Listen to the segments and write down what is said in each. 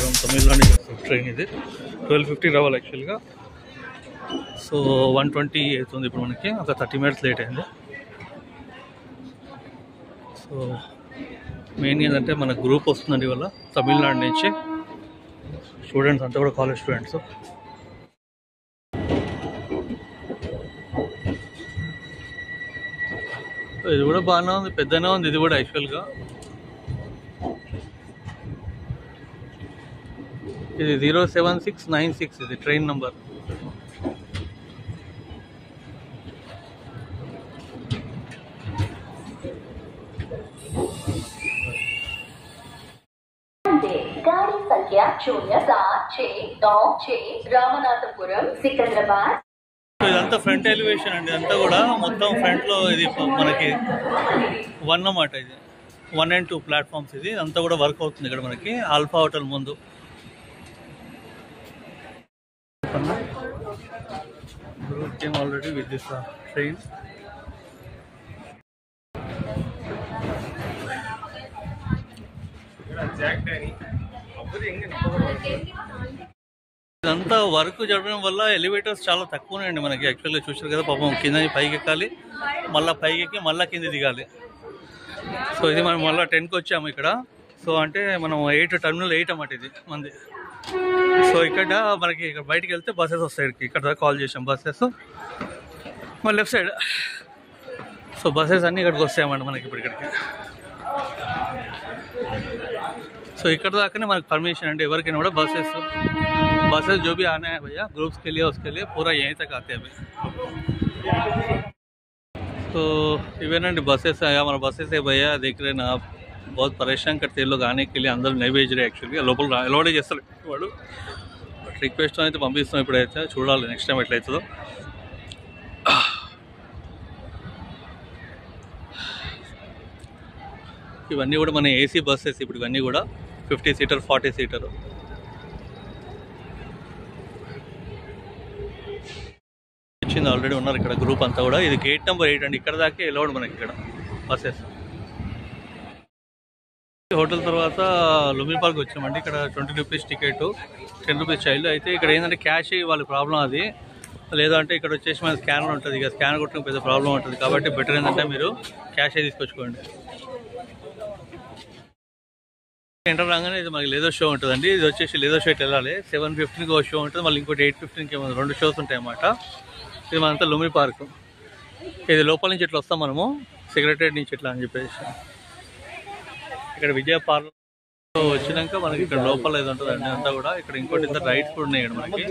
From Tamil Nadu train ఇది 12:50 రావాలి యాక్చువల్గా. సో 1:20 అవుతుంది ఇప్పుడు మనకి, ఒక 30 minutes లేట్ అయింది. సో మెయిన్ ఏంటంటే మన గ్రూప్ వస్తుందండి ఇవాళ తమిళనాడు నుంచి, స్టూడెంట్స్ అంతా కూడా కాలేజ్ స్టూడెంట్స్. ఇది కూడా బాగానే ఉంది, పెద్దనే ఉంది ఇది కూడా యాక్చువల్గా. ఇది 07696 ఇది ట్రైన్ నంబర్. गाड़ी संख्या 0769 రామనాథపురం సికింద్రాబాద్. ఇదంతా ఫ్రంట్ ఎలివేషన్ అండి, అంతా కూడా మొత్తం ఫ్రంట్ లో ఇది మనకి 1 అన్నమాట. ఇది 1 and 2 ప్లాట్ఫామ్స్. ఇది అంతా కూడా వర్క్ అవుతుంది ఇక్కడ మనకి ఆల్ఫా హోటల్ ముందు. Already with this train. ఇదంతా వర్క్ జరగడం వల్ల ఎలివేటర్స్ చాలా తక్కువనే అండి మనకి యాక్చువల్గా. చూసారు కదా పాపం, కింద పైకి ఎక్కాలి, మళ్ళీ పైకి ఎక్కి మళ్ళీ కింద దిగాలి. సో ఇది మనం మళ్ళీ 10కి వచ్చాము ఇక్కడ. సో అంటే మనం టర్మినల్ 8 అన్నమాట ఇది మంది. సో ఇక్కడ మనకి ఇక్కడ బయటికి వెళ్తే బస్సెస్ వస్తాయి. ఇక్కడ దాకా కాల్ చేసాం బస్సెస్, మళ్ళీ లెఫ్ట్ సైడ్. సో బస్సెస్ అన్నీ ఇక్కడికి వస్తాయన్నమాట మనకి ఇప్పుడు ఇక్కడికి. సో ఇక్కడ దాకానే మనకు పర్మిషన్ అంటే ఎవరికైనా కూడా బसेस जो भी आना है भैया ग्रुप्स के लिए, उसके लिए पूरा यहीं तक आते हैं भैया. तो इवेंट बसेस है, हमारा बसेस है भैया, देख रहे ना आप, बहुत परेशान करते हैं लोग आने के लिए. अंदर नहीं भेज रहे एक्चुअली, लोकल अलाउड చేస్తారు వాడు. బట్ రిక్వెస్ట్ అయితే పంపిస్తాం ఇప్పుడైతే, చూడాలి నెక్స్ట్ టైం ఎట్లయితుందో. ఇవన్నీ కూడా మన ఏసీ బస్సెస్ ఇప్పుడు. ఇవన్నీ కూడా 50 సీటర్ 40 సీటర్. వచ్చింది ఆల్రెడీ ఉన్నారు ఇక్కడ గ్రూప్ అంతా కూడా. ఇది గేట్ నెంబర్ 8 అండి, ఇక్కడ దాకే అలౌడ్ మనకి ఇక్కడ బస్సెస్. హోటల్ తర్వాత లుంబిని పార్క్ వచ్చామండి. ఇక్కడ 20 రూపీస్ టికెట్, 10 రూపీస్ చైల్డ్. అయితే ఇక్కడ ఏంటంటే క్యాష్ వాళ్ళ ప్రాబ్లం అది, లేదంటే ఇక్కడ వచ్చేసి మన స్కానర్ ఉంటుంది. ఇక స్కానర్ కొట్టడం పెద్ద ప్రాబ్లం ఉంటుంది, కాబట్టి బెటర్ ఏంటంటే మీరు క్యాషే తీసుకొచ్చుకోండి. ఎంటర్ రాగానే ఇది మనకి లేదర్ షో ఉంటుందండి. ఇది వచ్చేసి లేదర్ షో వెళ్ళాలి. 7:15కి ఒక షో ఉంటుంది, మళ్ళీ ఇంకోటి 8:15కి 2 షోస్ ఉంటాయి అన్నమాట. ఇది మనంతా లుంబిని పార్క్. ఇది లోపల నుంచి ఇట్లా వస్తాం మనము, సెక్రటరేట్ నుంచి ఇట్లా అని చెప్పేసి. ఇక్కడ విజయ పార్లర్ వచ్చినాక మనకి ఇక్కడ లోపల ఇది ఉంటుందండి అంతా కూడా. ఇక్కడ ఇంకోటి ఇంత రైడ్స్ కూడా ఉన్నాయి ఇక్కడ మనకి.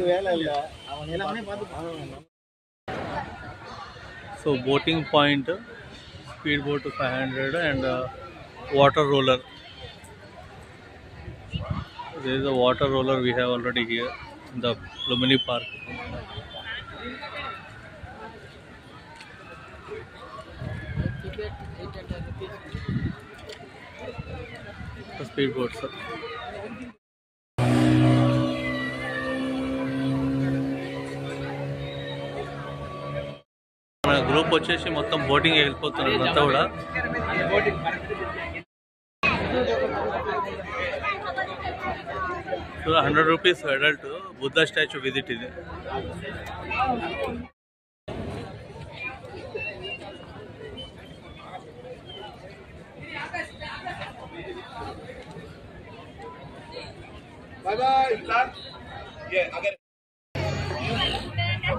So boating point, speed boat 500 and water roller. There is a water roller we have already here in the Lumbini Park. The speed boats. మన గ్రూప్ వచ్చేసి మొత్తం బోటింగ్ వెళ్ళిపోతున్నారు అంతా కూడా. So 100 rupees adult Buddha statue visit ఇది.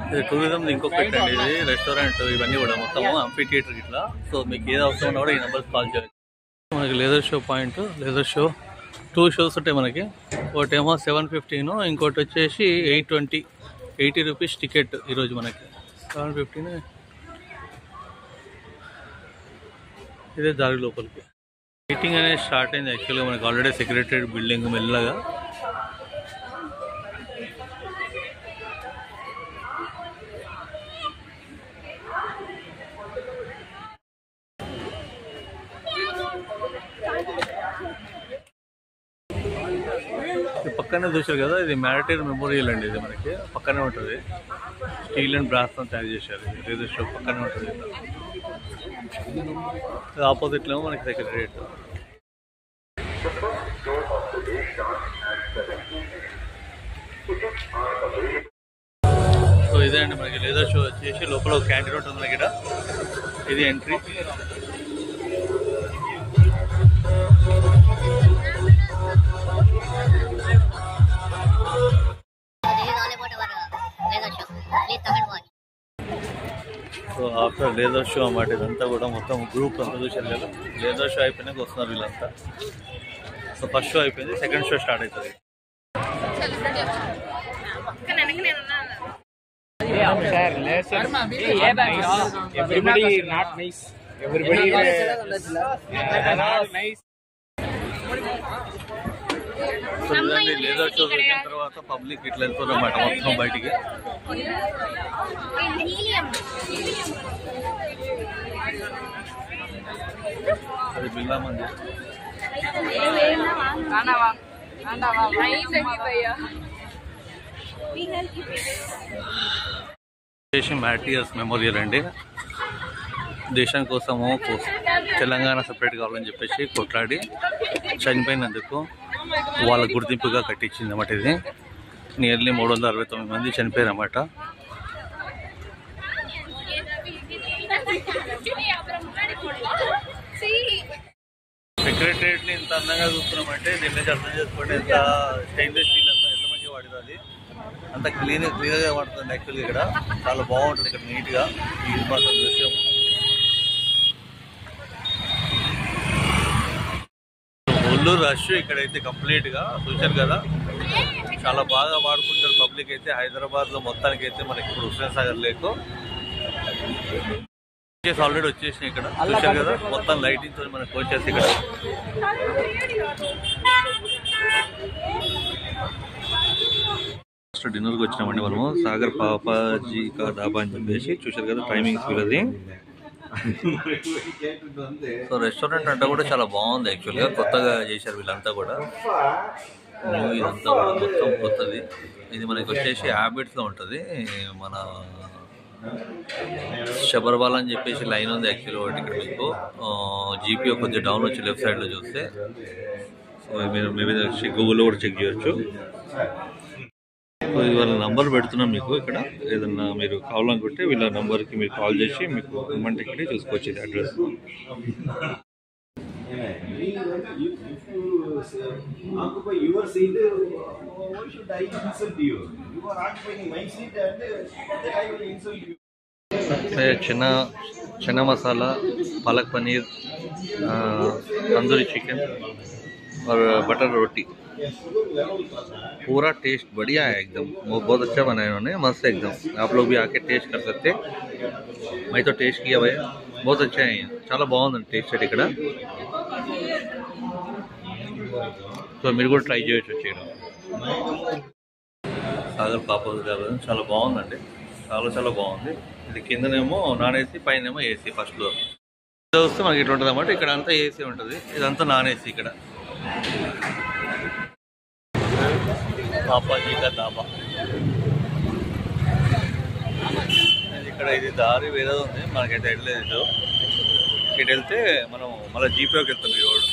ఇది tourism ఇంకొకటి అండి, ఇది రెస్టారెంట్ ఇవన్నీ కూడా మొత్తం అంఫీ థియేటర్ ఇట్లా. సో మీకు ఏది అవసరం ఉన్నా కూడా ఈ నెంబర్స్ కాల్ చేయాలి. మనకి leather show point, leather show 2 shows ఉంటాయి మనకి. ఒకటేమో 7:15, ఇంకోటి వచ్చేసి 8:20. 80 రూపీస్ టికెట్ ఈరోజు మనకి. 7:15 ఇదే దారి లోపలికి. మీటింగ్ అనేది స్టార్ట్ అయింది యాక్చువల్గా మనకి ఆల్రెడీ సెక్రటరేట్ బిల్డింగ్ మెల్లగా. పక్కనే చూసారు కదా, ఇది మ్యారిటైర్ మెమోరియల్ అండి. ఇది మనకి పక్కనే ఉంటుంది, స్టీల్ అండ్ బ్రాస్ తో తయారు చేశారు. ఇది షో పక్కనే ఉంటుంది. ఆపోజిట్ లో మనకి సెక్రటరేట్. సో ఇదే అండి మనకి లేదర్ షో వచ్చేసి లోపల క్యాంటీన్ ఉంటుంది మనకి ఇక్కడ. ఇది entry. So after leather show అన్నమాట ఇదంతా కూడా మొత్తం గ్రూప్ అంతా చూసారు కదా. లేదర్ షో అయిపోయినాక వస్తున్నారు వీళ్ళంతా. సో ఫస్ట్ షో అయిపోయింది, సెకండ్ షో స్టార్ట్ అవుతుంది. సో ఇదండి లేదర్ షో చూసిన తర్వాత పబ్లిక్ ఇట్లా వెళ్తున్నమాట మొత్తం బయటికి. అది బిర్లా మందిర్. మ్యాటియర్స్ మెమోరియల్ అండి. దేశం కోసము తెలంగాణ సపరేట్ కావాలని చెప్పేసి కొట్లాడి చనిపోయినందుకు వాళ్ళ గుర్తింపుగా కట్టించింది అన్నమాట. ఇది నియర్లీ 369 మంది చనిపోయారు అన్నమాట. సెక్రటరియట్ని ఇంత అందంగా చూస్తున్నామంటే దీని నుంచి అర్థం చేసుకోండి ఎంత స్టెయిన్లెస్ స్టీల్ అంతా ఎంత మంచిగా వాడుతుంది. అంత క్లీన్గా వాడుతుంది యాక్చువల్గా. ఇక్కడ చాలా బాగుంటుంది ఇక్కడ నీట్గా. ఇది మాత్రం దృశ్యం. ఫుల్ రష్ ఇక్కడైతే కంప్లీట్గా చూశారు కదా. చాలా బాగా వాడుకుంటారు పబ్లిక్ అయితే. హైదరాబాద్లో మొత్తానికి అయితే మనకి ఇప్పుడు హుస్సేన్ సాగర్ లేకు ఆల్రెడీ వచ్చేసినాయి ఇక్కడ చూశారు కదా. మొత్తం లైటింగ్ తో మనకు వచ్చేసి ఇక్కడ ఫస్ట్ డిన్నర్కి వచ్చినామండి మనము. సాగర్ పాపాజీ కా డాబా అని చెప్పేసి చూశారు కదా టైమింగ్స్ వీళ్ళది. సో రెస్టారెంట్ అంటే కూడా చాలా బాగుంది యాక్చువల్గా. కొత్తగా చేశారు వీళ్ళంతా కూడా. ఇదంతా కూడా మొత్తం కొత్తది. ఇది మనకి వచ్చేసి హ్యాబిట్స్లో ఉంటుంది. మన శబర్వాల్ అని చెప్పేసి లైన్ ఉంది యాక్చువల్లీ ఒకటి ఇక్కడ మీకు. జీపీ కొద్దిగా డౌన్ వచ్చి లెఫ్ట్ సైడ్లో చూస్తే. సో మీరు మేబీ గూగుల్లో కూడా చెక్ చేయొచ్చు. సో ఇది వాళ్ళ నంబర్ పెడుతున్నాం మీకు ఇక్కడ. ఏదన్నా మీరు కావాలనుకుంటే వీళ్ళ నంబర్కి మీరు కాల్ చేసి మీకు ఇమ్మంటే ఇక్కడే చూసుకోవచ్చు ఇది అడ్రస్. चना मसाला, पालक पनीर, तंदूरी चिकन और बटर रोटी. पूरा टेस्ट बढ़िया है एकदम. वो बहुत अच्छा बनाया उन्होंने, मस्त एकदम. आप लोग भी आके टेस्ट कर सकते. मैं तो टेस्ट किया भैया, बहुत अच्छा है. చాలా బాగుంది టేస్ట్ ఇక్కడ. సో మీరు కూడా ట్రై చేయొచ్చు వచ్చేయడం. సాగర్ పాపాజీ డాబా చాలా బాగుందండి. చాలా బాగుంది. ఇది కిందనేమో నాన్ ఏసీ, పైనేమో ఏసీ. ఫస్ట్ ఫ్లోర్ వస్తే మనకి ఇట్లా ఉంటుంది అన్నమాట. ఇక్కడ అంతా ఏసీ ఉంటుంది, ఇదంతా నాన్ ఏసీ. ఇక్కడ పాపాజీ కా డాబా. ఇక్కడ ఇది దారి వేరేది ఉంది, మనకైతే వెళ్ళలేదు. ఇటు వెళ్తే మనం మళ్ళీ జీపీలోకి వెళ్తాం ఈ రోడ్.